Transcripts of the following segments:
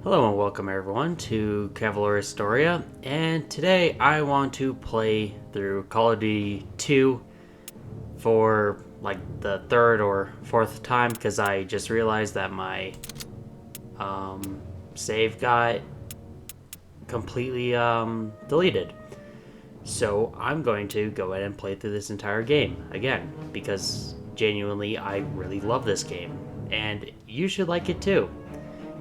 Hello and welcome everyone to Cavalier Historia, and today I want to play through Call of Duty 2 for like the third or fourth time because I just realized that my save got completely deleted. So I'm going to go ahead and play through this entire game again because genuinely I really love this game and you should like it too.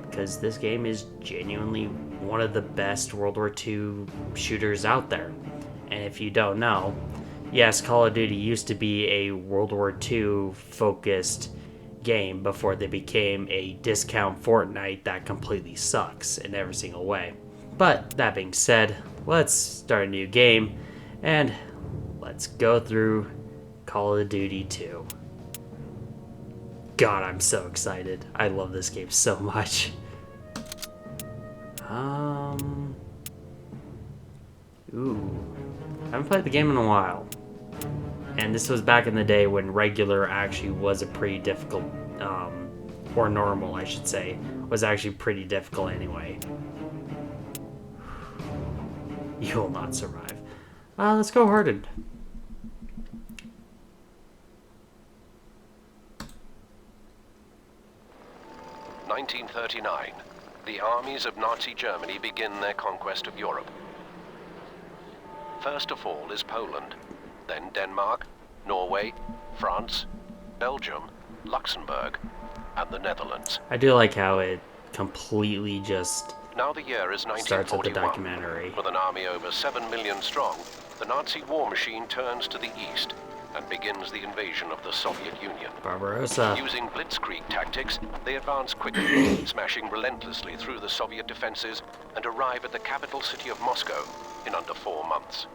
Because this game is genuinely one of the best World War II shooters out there. And if you don't know, yes, Call of Duty used to be a World War II focused game before they became a discount Fortnite that completely sucks in every single way. But that being said, let's start a new game and let's go through Call of Duty 2. God, I'm so excited. I love this game so much. I haven't played the game in a while. And this was back in the day when regular actually was a pretty difficult, or normal, I should say, was actually pretty difficult anyway. You will not survive. Let's go hardened. (1939). The armies of Nazi Germany begin their conquest of Europe. First of all is Poland, then Denmark, Norway, France, Belgium, Luxembourg, and the Netherlands. I do like how it completely just now the year is 1941. Starts with the documentary. With an army over 7 million strong, the Nazi war machine turns to the east and begins the invasion of the Soviet Union. Barbarossa. Using blitzkrieg tactics, they advance quickly, smashing relentlessly through the Soviet defenses and arrive at the capital city of Moscow in under 4 months.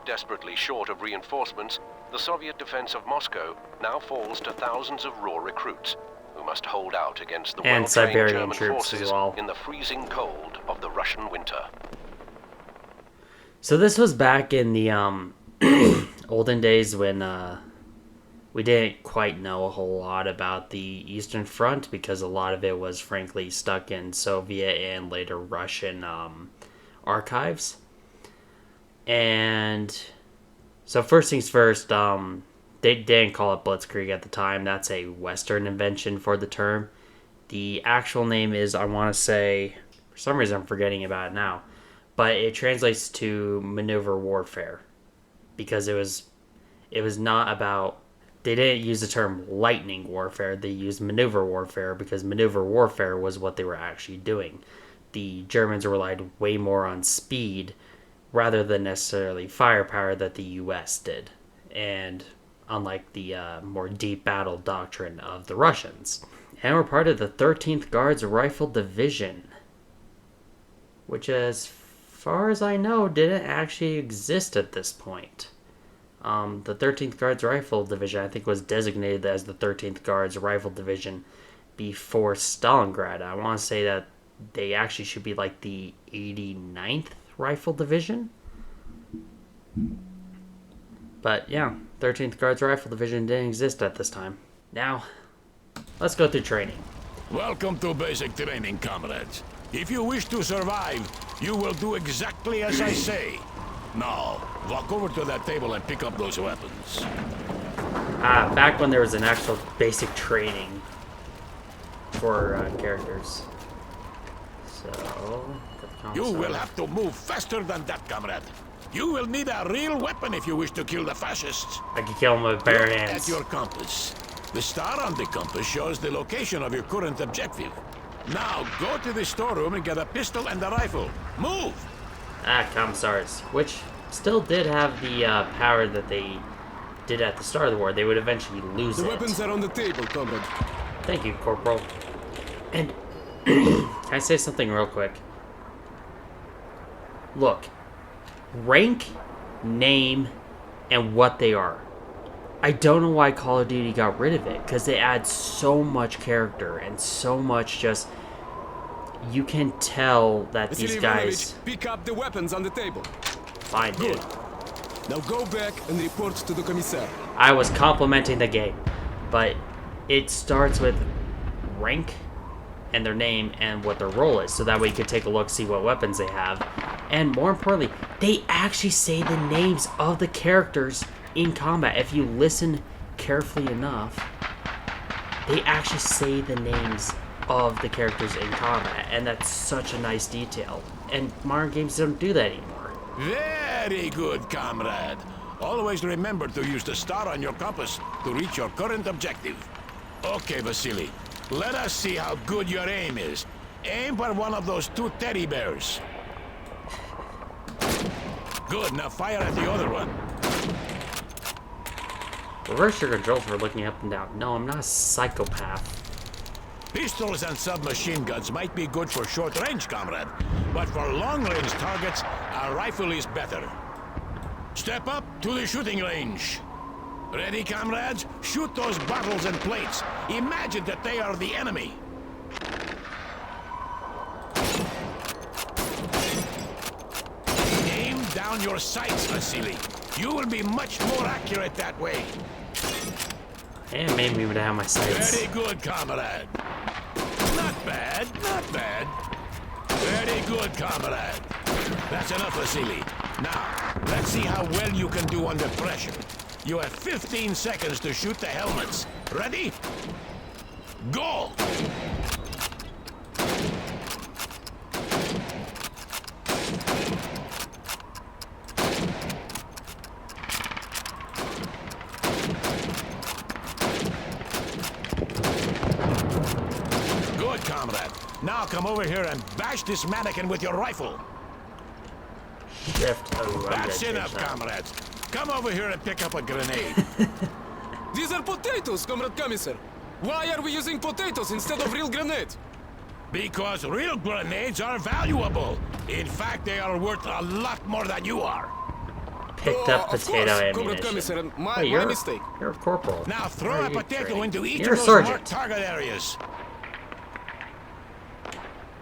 Desperately short of reinforcements, the Soviet defense of Moscow now falls to thousands of raw recruits who must hold out against the well-trained German forces in the freezing cold of the Russian winter. So this was back in the olden days when we didn't quite know a whole lot about the Eastern Front because a lot of it was frankly stuck in Soviet and later Russian archives. And so first things first, they didn't call it Blitzkrieg at the time. That's a Western invention for the term. The actual name is, I want to say, for some reason I'm forgetting about it now, but it translates to maneuver warfare. Because it was not about, they didn't use the term lightning warfare, they used maneuver warfare because maneuver warfare was what they were actually doing. The Germans relied way more on speed rather than necessarily firepower that the US did. And unlike the more deep battle doctrine of the Russians. And we're part of the 13th Guards Rifle Division, which as far as I know, didn't actually exist at this point. The 13th Guards Rifle Division, I think, was designated as the 13th Guards Rifle Division before Stalingrad. I want to say that they actually should be like the 89th Rifle Division. But yeah, 13th Guards Rifle Division didn't exist at this time. Now, let's go through training. Welcome to basic training, comrades. If you wish to survive, you will do exactly as I say. Now, walk over to that table and pick up those weapons. Back when there was an actual basic training for characters. So, you will have to move faster than that, comrade. You will need a real weapon if you wish to kill the fascists. I can kill them with bare hands. At your compass. The star on the compass shows the location of your current objective. Now, go to the storeroom and get a pistol and a rifle. Move! Commissars, which still did have the power that they did at the start of the war. They would eventually lose it. The weapons are on the table, comrade. Thank you, Corporal. And can I say something real quick? Look, rank, name, and what they are. I don't know why Call of Duty got rid of it, because it adds so much character and so much just... You can tell that these guys... Pick up the weapons on the table. Fine, dude. Good. Now go back and report to the commissar. I was complimenting the game, but it starts with rank, and their name and what their role is, so that way you could take a look, see what weapons they have. And more importantly, they actually say the names of the characters in combat. If you listen carefully enough, they actually say the names of the characters in combat, and that's such a nice detail. And modern games don't do that anymore. Very good, comrade. Always remember to use the star on your compass to reach your current objective. Okay, Vasily. Let us see how good your aim is. Aim for one of those two teddy bears. Good, now fire at the other one. Reverse your controls for looking up and down. No, I'm not a psychopath. Pistols and submachine guns might be good for short range, comrade, but for long-range targets, a rifle is better. Step up to the shooting range. Ready, comrades? Shoot those bottles and plates. Imagine that they are the enemy. Aim down your sights, Vasily. You will be much more accurate that way. And made me down my sights. Very good, comrade. Not bad, not bad. Very good, comrade. That's enough, Vasily. Now, let's see how well you can do under pressure. You have 15 seconds to shoot the helmets. Ready? Go! Good, comrade. Now come over here and bash this mannequin with your rifle. Shift. Oh, That's enough, comrades. Come over here and pick up a grenade. These are potatoes, Comrade Commissar. Why are we using potatoes instead of real grenades? Because real grenades are valuable. In fact, they are worth a lot more than you are. Picked up Of potato course, ammunition. Comrade Commissar, my Wait, mistake. You're a corporal. Now How throw are a you potato training? into each You're of a those marked sergeant. target areas.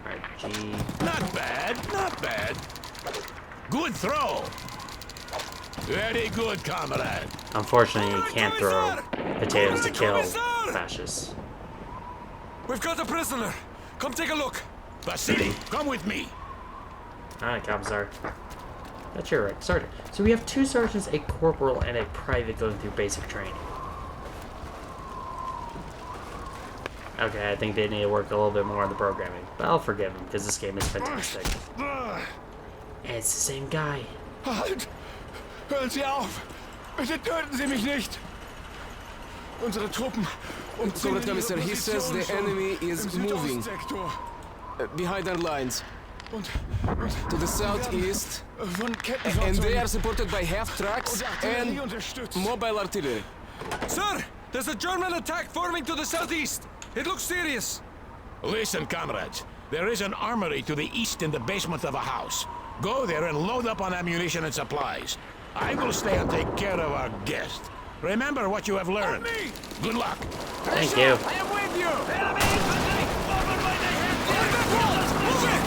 Alright, G. Not bad, not bad. Good throw. Very good, comrade. Unfortunately, you can't throw potatoes to kill fascists. We've got a prisoner. Come take a look. Vasily, come with me. Alright, Commissar. That's your right, Sergeant. So we have two sergeants, a corporal, and a private going through basic training. Okay, I think they need to work a little bit more on the programming. But I'll forgive them, because this game is fantastic. And it's the same guy. Halt! Hören Sie auf! Bitte töten Sie mich nicht! Unsere Truppen Comrade Commissar, he says the enemy is moving behind our lines. To the southeast, and they are supported by half trucks and mobile artillery. Sir, there's a German attack forming to the southeast. It looks serious. Listen, comrades. There is an armory to the east in the basement of a house. Go there and load up on ammunition and supplies. I will stay and take care of our guest. Remember what you have learned. Good luck. Thank you. I am with you. Enemy infantry! Forward by the head! Over that wall! Move it!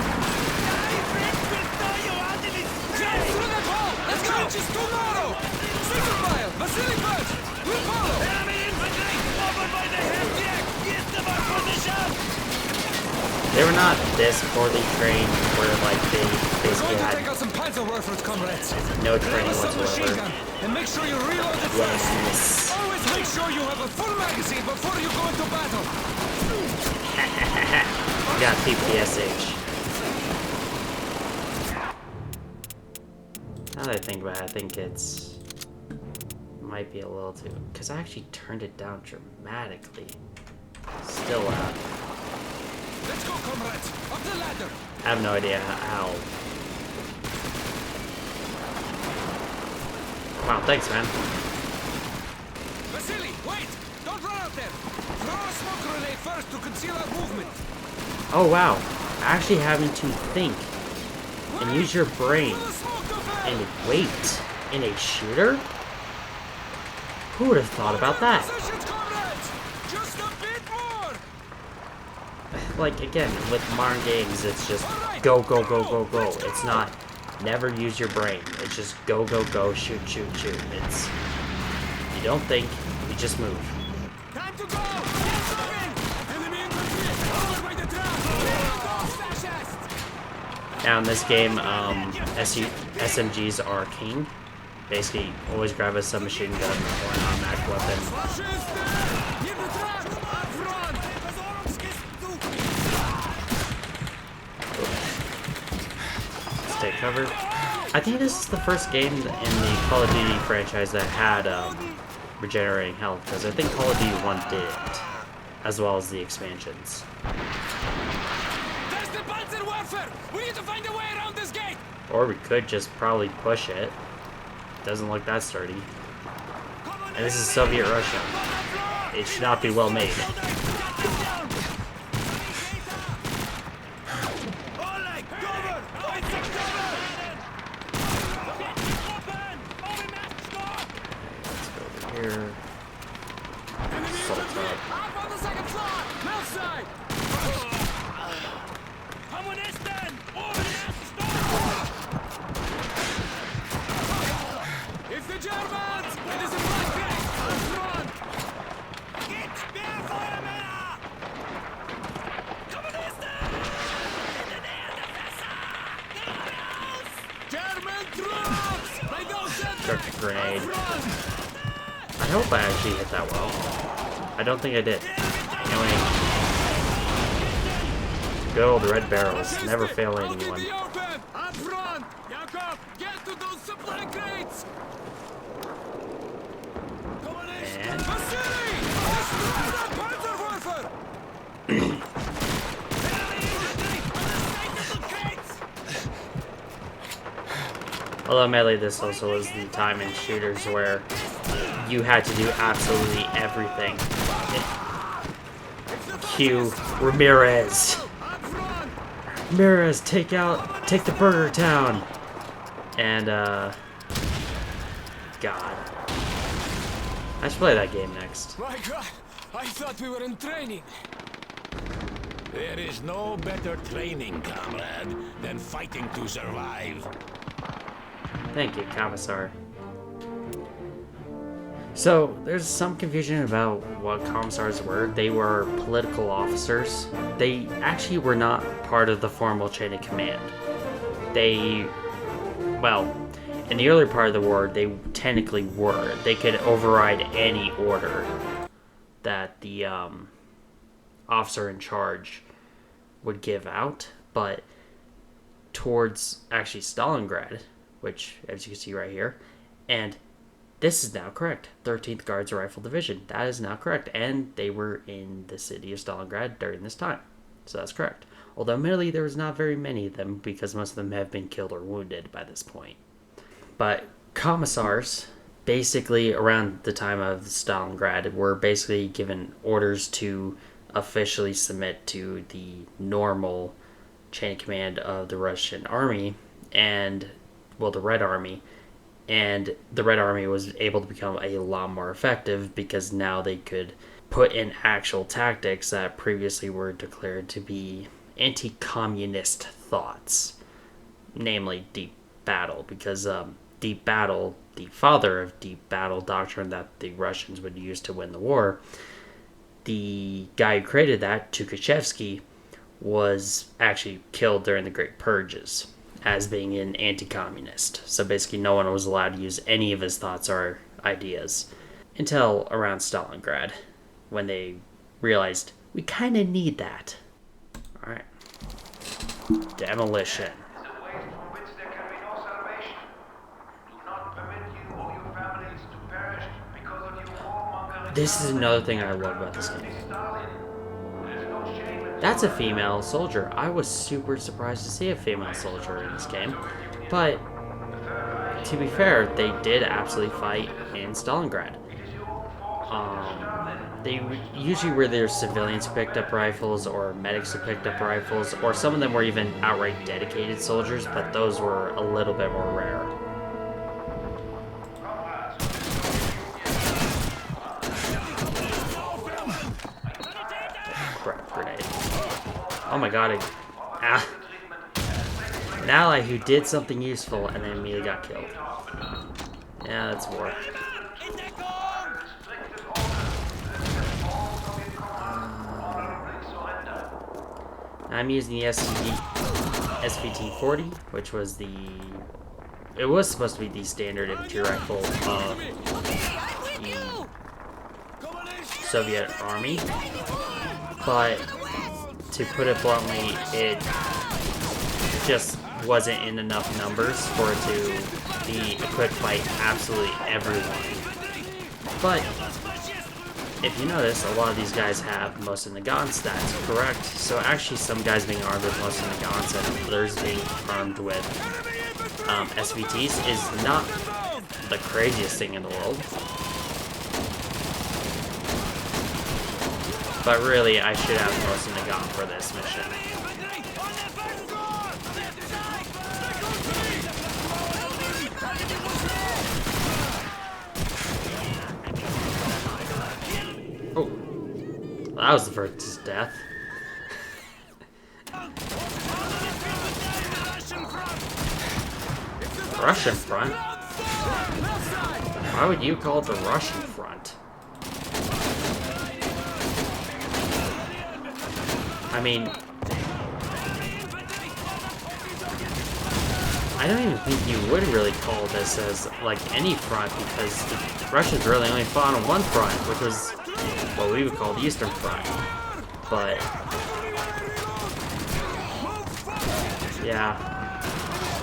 Get through that wall! Let's go! It's too narrow! Signal fire! Vasily first! We'll follow! Enemy infantry! Forward by the head! Get them our position! They were not this poorly trained where like they basically Going to take had out some Panzerwerfers, comrades. no Grab training a submachine whatsoever. gun and make sure you reload it first. Yes. Always make sure you have a full magazine before you go into battle. You got PPSH. Now that I think about it, I think it's might be a little too, because I actually turned it down dramatically. Still out. Let's go, comrades. Up the ladder. I have no idea how. Wow, thanks, man. Vasily, wait! Don't run out there. Throw a smoke grenade first to conceal our movement. Oh wow, actually having to think and use your brain Throw the smoke to fail. and wait in a shooter? Who would have thought about that? Positions, comrades. Just a bit more. Like, again, with modern games, it's just go, go, go, go, go. It's not never use your brain. It's just go, go, go, shoot, shoot, shoot. It's, you don't think, you just move. Time to go. Get moving. Enemy infantry. Over by the truck. Now in this game, SMGs are king. Basically, always grab a submachine gun or an automatic weapon. Stay covered. I think this is the first game in the Call of Duty franchise that had regenerating health, because I think Call of Duty 1 didn't, as well as the expansions. There's the Panzer Warfare! We need to find a way around this gate! Or we could just probably push it. Doesn't look that sturdy. And this is Soviet Russia. It should not be well made. Here. Salt up. Up on the second floor! Left side! It's the Germans! It is a black gate! Up front! Get mehr Feuermänner! Kommunisten! In der Nähe der Fässer! Geradeaus! German troops! They go center! Chuck a grenade. I hope I actually hit that well. I don't think I did. Anyway. Good old red barrels. Never fail anyone. Up front! Jakob, get to those supply crates! And Vasily! Destroy that Panzerwerfer! although melee, this also was the time in shooters where you had to do absolutely everything. Cue Ramirez. Ramirez, take the burger town. And God. I should play that game next. My God, I thought we were in training. There is no better training, comrade, than fighting to survive. Thank you, Commissar. So, there's some confusion about what commissars were. They were political officers. They actually were not part of the formal chain of command. Well, in the early part of the war, they technically were. They could override any order that the officer in charge would give out, but towards actually Stalingrad, which, as you can see right here, and this is now correct. 13th Guards Rifle Division. That is now correct. And they were in the city of Stalingrad during this time. So that's correct. Although admittedly there was not very many of them because most of them have been killed or wounded by this point. But commissars, basically around the time of Stalingrad, were basically given orders to officially submit to the normal chain of command of the Russian army and, well, the Red Army. And the Red Army was able to become a lot more effective because now they could put in actual tactics that previously were declared to be anti-communist thoughts, namely deep battle, because deep battle, the father of deep battle doctrine that the Russians would use to win the war, the guy who created that, Tukhachevsky, was actually killed during the Great Purges as being an anti-communist. So basically no one was allowed to use any of his thoughts or ideas until around Stalingrad, when they realized we kind of need that. Alright. Demolition. This is another thing I love about this game. That's a female soldier. I was super surprised to see a female soldier in this game. But, to be fair, they did absolutely fight in Stalingrad. They usually were there civilians who picked up rifles, or medics who picked up rifles, or some of them were even outright dedicated soldiers, but those were a little bit more rare. Crap grenade. Oh my god, an ally who did something useful and then immediately got killed. Yeah, that's war. I'm using the SCD. SVT-40, which was it was supposed to be the standard infantry rifle of the Soviet Army, but to put it bluntly, it just wasn't in enough numbers for it to be equipped by absolutely everyone. But if you notice, a lot of these guys have most of the Nagant stats, correct? So actually some guys being armed with most of the Nagants and others being armed with SVTs is not the craziest thing in the world. But really, I should have most of the Nagant for this mission. Oh, that was the first death. Russian front? Why would you call it the Russian front? I mean, I don't even think you would really call this as, like, any front, because the Russians really only fought on one front, which was what we would call the Eastern Front. But, yeah.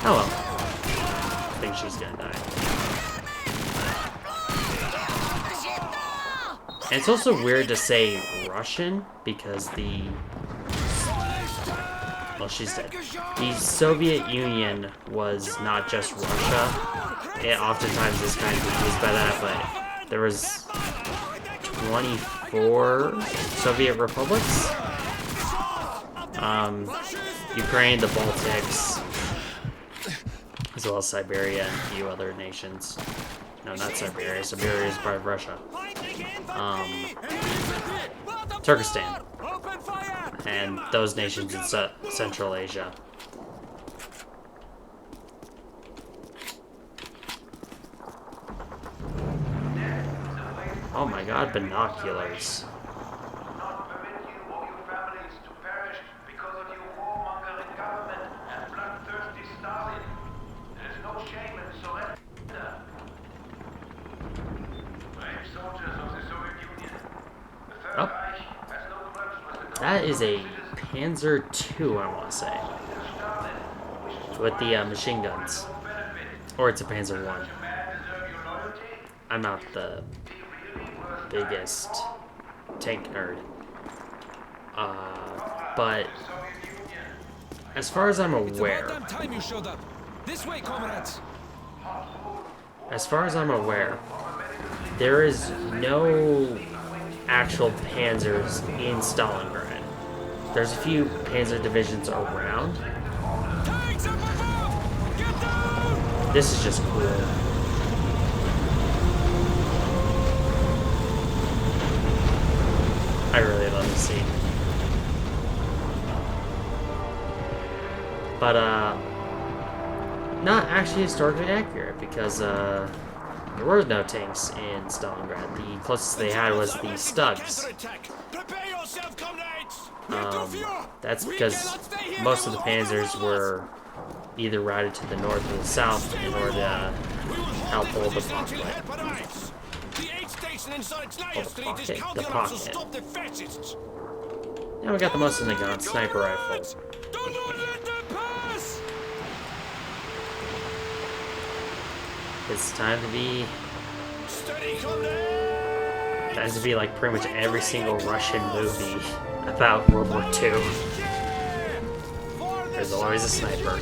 Oh well. I think she's gonna die. And it's also weird to say Russian, because well, she's dead. The Soviet Union was not just Russia. It oftentimes is kind of confused by that, but there was 24 Soviet republics. Ukraine, the Baltics, as well as Siberia and a few other nations. No, not Siberia. Siberia is part of Russia. Turkestan. And those nations in Central Asia. Oh my god, binoculars. Oh. That is a Panzer II, I want to say. With the machine guns. Or it's a Panzer I. I'm not the biggest tank nerd. But as far as I'm aware, there is no actual panzers in Stalingrad. There's a few panzer divisions around. This is just cool. I really love this scene. But, not actually historically accurate, because, there were no tanks in Stalingrad. The closest they had was the Stugs. That's because most of the panzers were either routed to the north or the south in order to help hold the pocket. The pocket. Now we got the most of the gun, sniper rifle. It's time to be like pretty much every single Russian movie about World War II. There's always a sniper.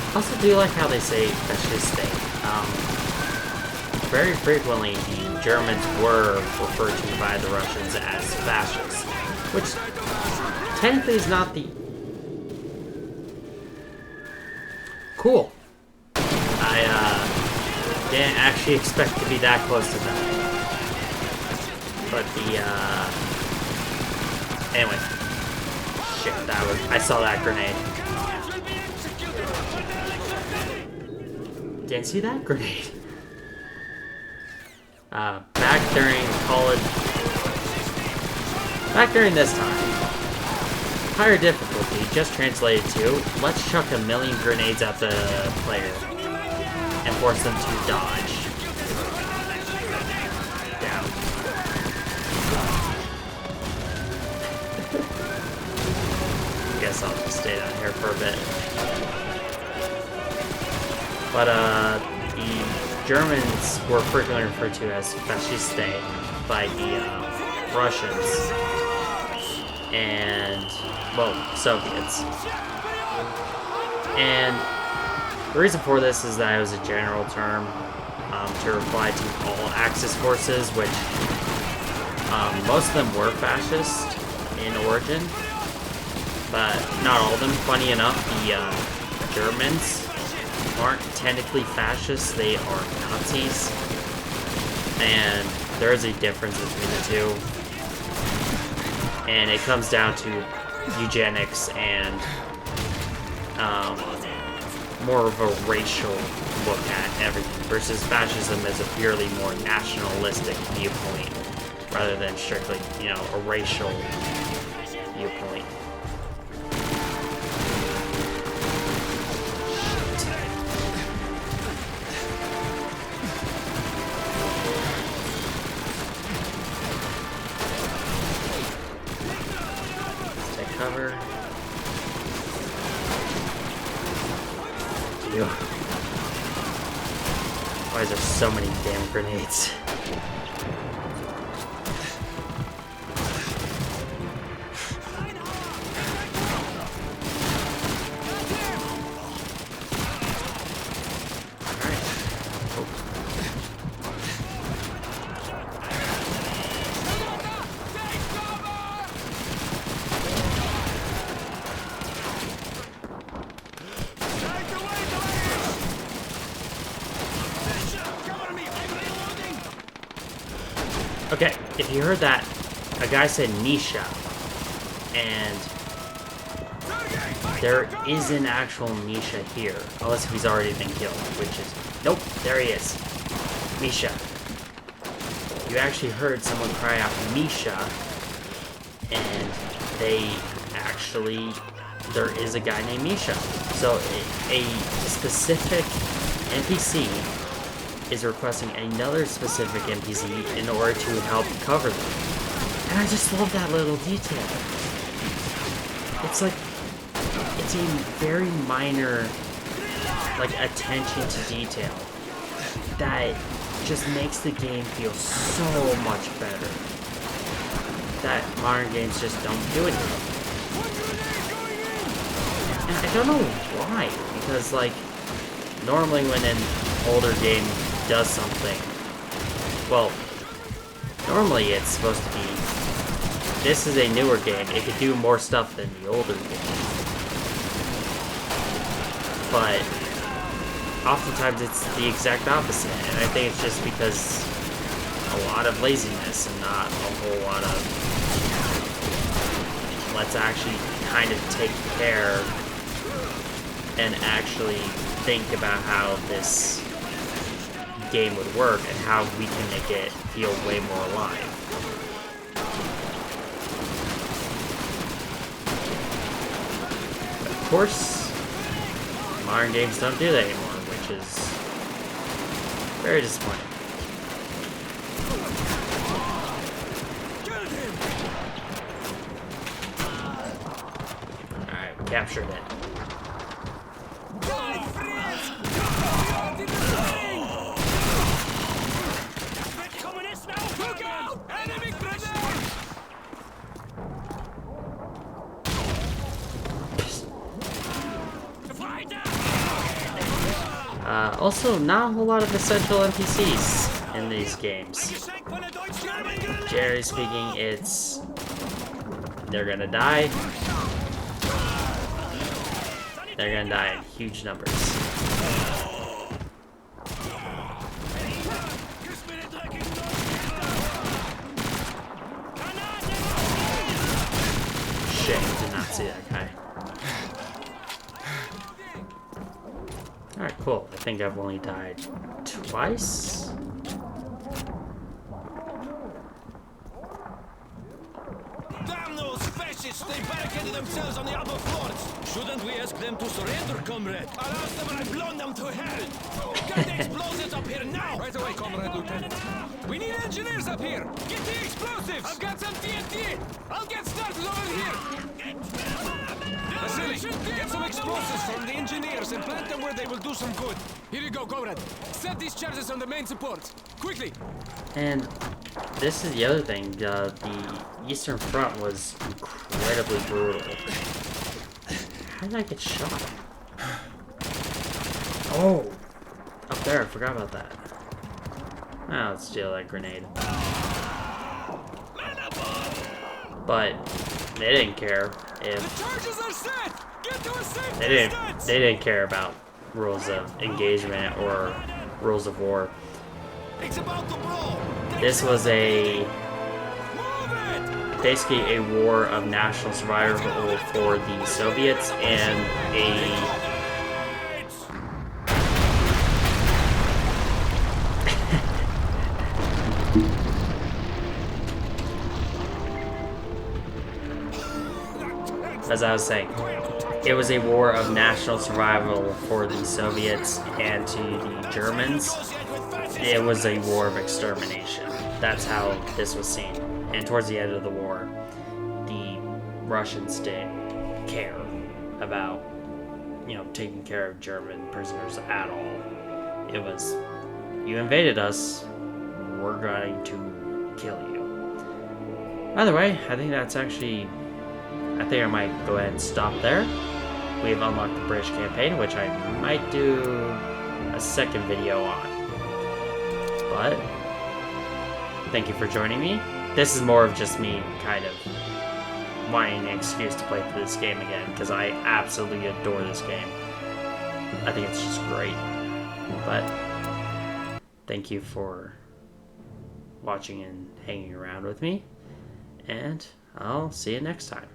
I also do like how they say fasciste. Very frequently, the Germans were referred to by the Russians as fascists, which technically is not the... Cool. I didn't actually expect to be that close to that. But the, anyway. Shit, I saw that grenade. Didn't see that grenade. Back during this time, higher difficulty just translated to, let's chuck a million grenades at the player and force them to dodge. Down. Guess I'll just stay down here for a bit. But, the Germans were frequently referred to as Faschiste by the, Russians and, well, Soviets. And the reason for this is that it was a general term to reply to all Axis forces, which most of them were fascist in origin, but not all of them. Funny enough, the Germans aren't technically fascists, they are Nazis, and there is a difference between the two. And it comes down to eugenics and more of a racial look at everything versus fascism as a purely more nationalistic viewpoint rather than strictly, you know, a racial viewpoint. Cover. Ew. Why is there so many damn grenades? Okay, if you heard that, a guy said Misha, and there is an actual Misha here, unless he's already been killed, which is, nope, there he is, Misha. You actually heard someone cry out Misha, and there is a guy named Misha. So a specific NPC is requesting another specific NPC in order to help cover them. And I just love that little detail. It's like, it's a very minor, like, attention to detail that just makes the game feel so much better. That modern games just don't do anymore. And I don't know why, because, like, normally when an older game does something, well, normally it's supposed to be, this is a newer game, it could do more stuff than the older game. But oftentimes it's the exact opposite, and I think it's just because a lot of laziness and not a whole lot of let's actually kind of take care and actually think about how this game would work and how we can make it feel way more alive. But of course, modern games don't do that anymore, which is very disappointing. Alright, we captured it. Also, not a whole lot of essential NPCs in these games. Generally speaking, it's they're gonna die. They're gonna die in huge numbers. shit, did not see that guy. Alright, cool. I think I've only died twice. Damn those fascists! They barricaded themselves on the upper floors! Shouldn't we ask them to surrender, comrade? I'll ask them when I've blown them to hell! Get the explosives up here now! Right away, comrade lieutenant. We need engineers up here! Get the explosives! I've got some TNT! I'll get started over here! Vasily, get some explosives from the engineers and plant them where they will do some good. Here you go, comrade. Set these charges on the main support. Quickly. And this is the other thing. The Eastern Front was incredibly brutal. How did I get shot? Oh! Up there, I forgot about that. Ah, let's steal that grenade. But they didn't care if The charges are set! Get to a safe they didn't care about rules of engagement or rules of war. It's about to blow! This was basically a war of national survival for the Soviets and a as I was saying, it was a war of national survival for the Soviets and to the Germans. It was a war of extermination. That's how this was seen. And towards the end of the war, the Russians didn't care about, taking care of German prisoners at all. It was, you invaded us, we're going to kill you. By the way, I think I might go ahead and stop there. We have unlocked the British campaign, which I might do a second video on. But thank you for joining me. This is more of just me kind of wanting an excuse to play through this game again, because I absolutely adore this game. I think it's just great. But thank you for watching and hanging around with me, and I'll see you next time.